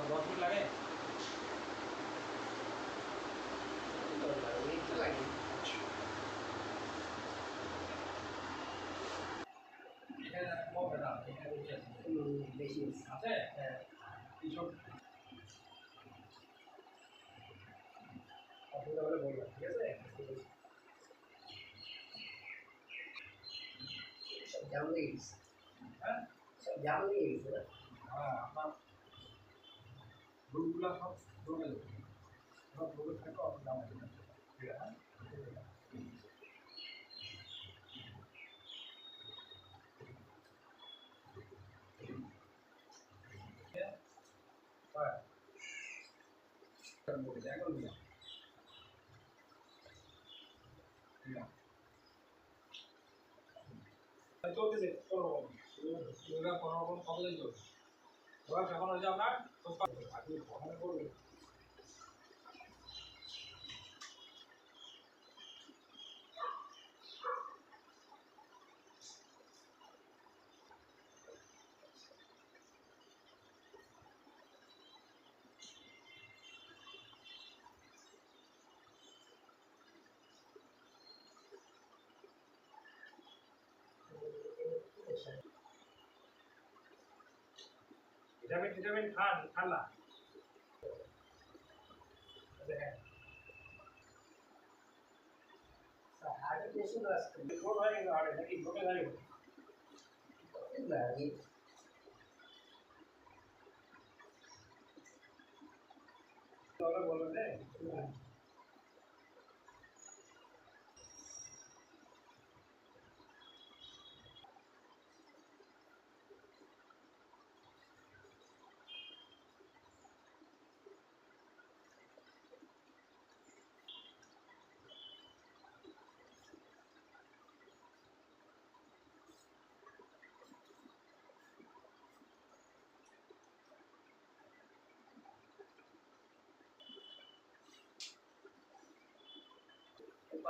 10 minute লাগে বেশি আছে কিছু অসুবিধা হলে বলবেন, ঠিক আছে? সব জাম লেগে গেছে, হ্যাঁ সব জাম লেগে গেছে না? হ্যাঁ আপনার রুটগুলো সব জমে যাবে সব রুটে থাকে অত দাম আছে ঠিক আছে হ্যাঁ এখন দিলাম চলতেছে কোনো রকম কতদিন চলছে ওরা যখন হচ্ছে আপনার আপনি ভ্রমণ করবেন ভিটামিন টিটামিন খান না দেখেন হার্টের পেশেন্ট আসছে রিপোর্ট হয় কিন্তু আরে নাকি ঢোকে যায় না, আমি তাহলে বলবেন যে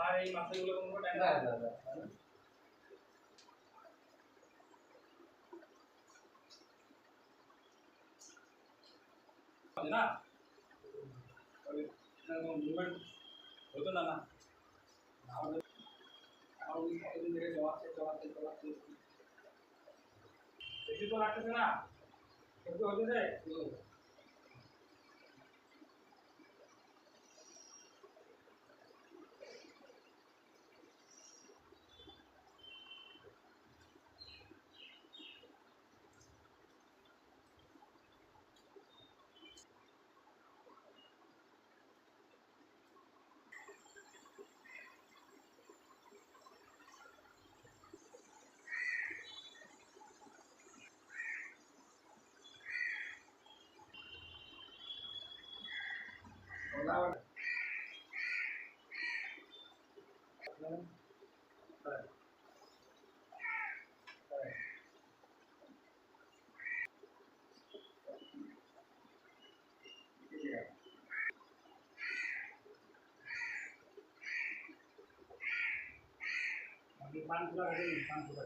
আর এই মাসেগুলো কোনো টাইম না না না না মুভমেন্ট হতো না না আমাদের আমাদের কতদিন ধরে চলাচ্ছে বেশি তো লাগতেছে না কিন্তু হচ্ছে পানপুরা পানপুরা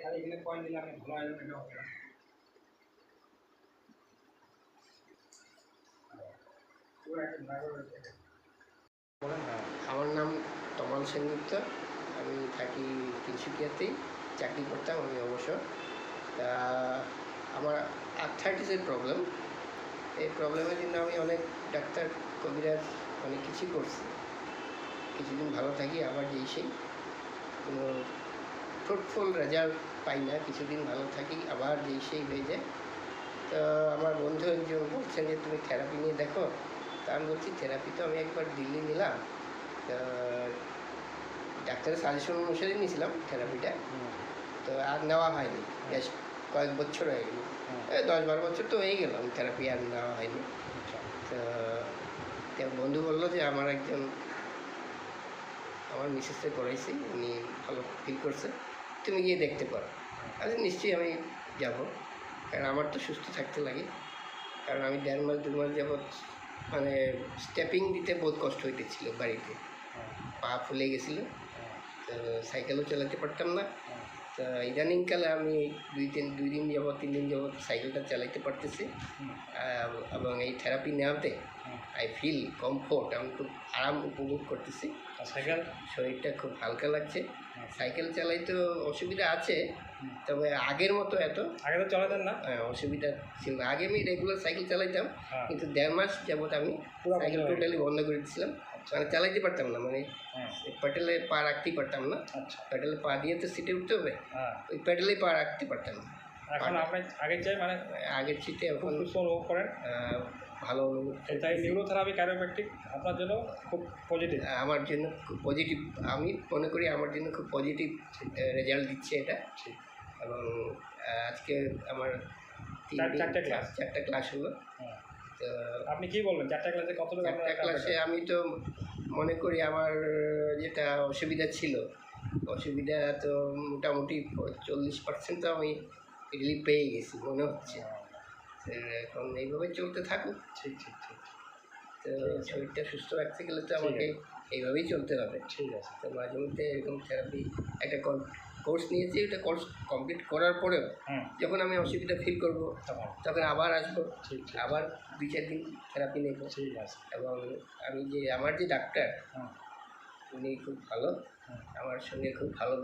খালি এখানে পয়েন্ট দিলে আমি ভালো আয়োজন এটা হবে না আমার নাম তমাল সেনগুপ্ত, আমি থাকি তিনসুকিয়াতেই, চাকরি করতাম আমি অবশ্য। তা আমার আর্থাইটিসের প্রবলেম, এই প্রবলেমের জন্য আমি অনেক ডাক্তার কবিরাজ অনেক কিছুই করছি, কিছুদিন ভালো থাকি আবার যেই সেই কোনো ফ্রুটফুল রেজাল্ট পাই না, কিছুদিন ভালো থাকি আবার যেই সেই হয়ে যায়। তো আমার বন্ধু একজন বলছেন যে তুমি থেরাপি নিয়ে দেখো, তা আমি বলছি থেরাপি তো আমি একবার দিল্লি নিলাম, ডাক্তারের সাজেশন অনুসারে নিয়েছিলাম থেরাপিটা, তো আর নেওয়া হয়নি, কয়েক বছর হয়ে গেল, হ্যাঁ। 10-12 বছর তো হয়ে গেল আমি থেরাপি আর নেওয়া হয়নি। আচ্ছা। তো তো বন্ধু বললো যে আমার মিসেসে করাইছি, উনি ভালো ফিল করছে, তুমি গিয়ে দেখতে পারো। আচ্ছা নিশ্চয়ই আমি যাব, কারণ আমার তো সুস্থ থাকতে লাগে। কারণ আমি 1.5 মাস 2 মাস যাবৎ মানে স্টেপিং দিতে বহুত কষ্ট হইতেছিল বাড়িতে, হ্যাঁ। পা ফুলে গেছিলো, হ্যাঁ। তো সাইকেলও চালাতে পারতাম না। হ্যাঁ। তা ইদানিংকালে আমি 2 দিন যাবৎ 3 দিন যাবৎ সাইকেলটা চালাতে পারতেছি। হুম। এবং এই থেরাপি নেওয়াতে হুম। আই ফিল কমফোর্ট, আমি খুব আরাম উপভোগ করতেছি, আর সাইকেল? শরীরটা খুব হালকা লাগছে। হুম। সাইকেল চালাইতে অসুবিধা আছে, হুম। তবে আগের মতো এত আগে তো চালাতেন না? অসুবিধা ছিল না। আগে আমি রেগুলার সাইকেল চালাইতাম, হ্যাঁ। কিন্তু 1.5 মাস যাবৎ আমি পুরো সাইকেল বন্ধ হয়ে টোটালি বন্ধ করে দিয়েছিলাম। আচ্ছা। মানে চালাইতে পারতাম না, মানে হ্যাঁ। প্যাডেলে পা রাখতেই পারতাম না। আচ্ছা। প্যাডেলে পা দিয়ে তো সিটে উঠতে হবে, হ্যাঁ। ওই প্যাডেলেই পা রাখতে পারতাম না। এখন আপনি আগের চাই মানে আগের সিটে খুব এখন সুস্থ অনুভব করেন? ভালো অনুভব তাই নিউরোথেরাপি ক্যারোপ্র্যাকটিক আপনার জন্য খুব পজিটিভ। আমার জন্য খুব পজিটিভ, আমি মনে করি আমার জন্য খুব পজিটিভ রেজাল্ট দিচ্ছে এটা। ঠিক। এবং আজকে আমার চারটে ক্লাস। 4টা ক্লাস হলো। হ্যাঁ। তো আপনি কি বলবেন 4টা ক্লাসে কতটুকু 4টা ক্লাসে আমি তো মনে করি আমার যেটা অসুবিধা ছিল, অসুবিধা তো মোটামুটি 40% তো আমি রিলিফ পেয়ে গেছি মনে হচ্ছে। তো এখন এইভাবে চলতে থাকুক। ঠিক ঠিক ঠিক। তো শরীরটা সুস্থ রাখতে গেলে তো ঠিক আমাকে এইভাবেই চলতে হবে। ঠিক আছে। তো মাঝে মধ্যে এরকম থেরাপি একটা কোর্স নিয়েছি, ওটা কোর্স কমপ্লিট করার পরেও হুম। যখন আমি অসুবিধা ফিল করব তখন তখন আবার আসবো, ঠিক ঠিক আবার 2-4 দিন থেরাপি নেব। ঠিক আছে। এবং আমার যে ডাক্তার, হুম। উনি খুব ভালো, হুম। আমার সঙ্গে খুব ভালো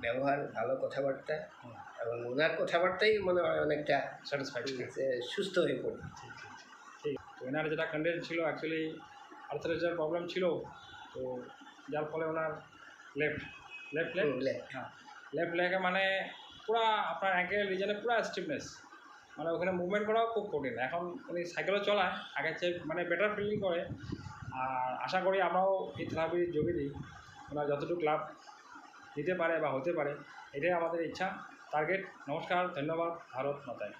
ব্যবহার, ভালো কথাবার্তা, হুম। এবং ওনার কথাবার্তাই মনে হয় অনেকটা স্যাটিসফাইড। সুস্থ হয়ে পড়ি। ঠিক ঠিক ঠিক। তো এনার যেটা কন্ডিশন ছিল অ্যাকচুয়ালি আর্থারাইটিসের প্রবলেম ছিল, তো যার ফলে ওনার লেফট লেফট লেগ, লেফট। হ্যাঁ লেফট লেগে মানে পুরা আপনার অ্যাঙ্কেল রিজনে পুরা স্টিফনেস, মানে ওখানে মুভমেন্ট করাও খুব কঠিন। এখন উনি সাইকেলও চলায়, আগের চেয়ে মানে বেটার ফিলিং করে। আর আশা করি আমরাও এই থেরাপির যোগে দিই, ওনার যতটুকু লাভ দিতে পারে বা হতে পারে, এটাই আমাদের ইচ্ছা, টার্গেট। নমস্কার, ধন্যবাদ, ভারত মাতায়।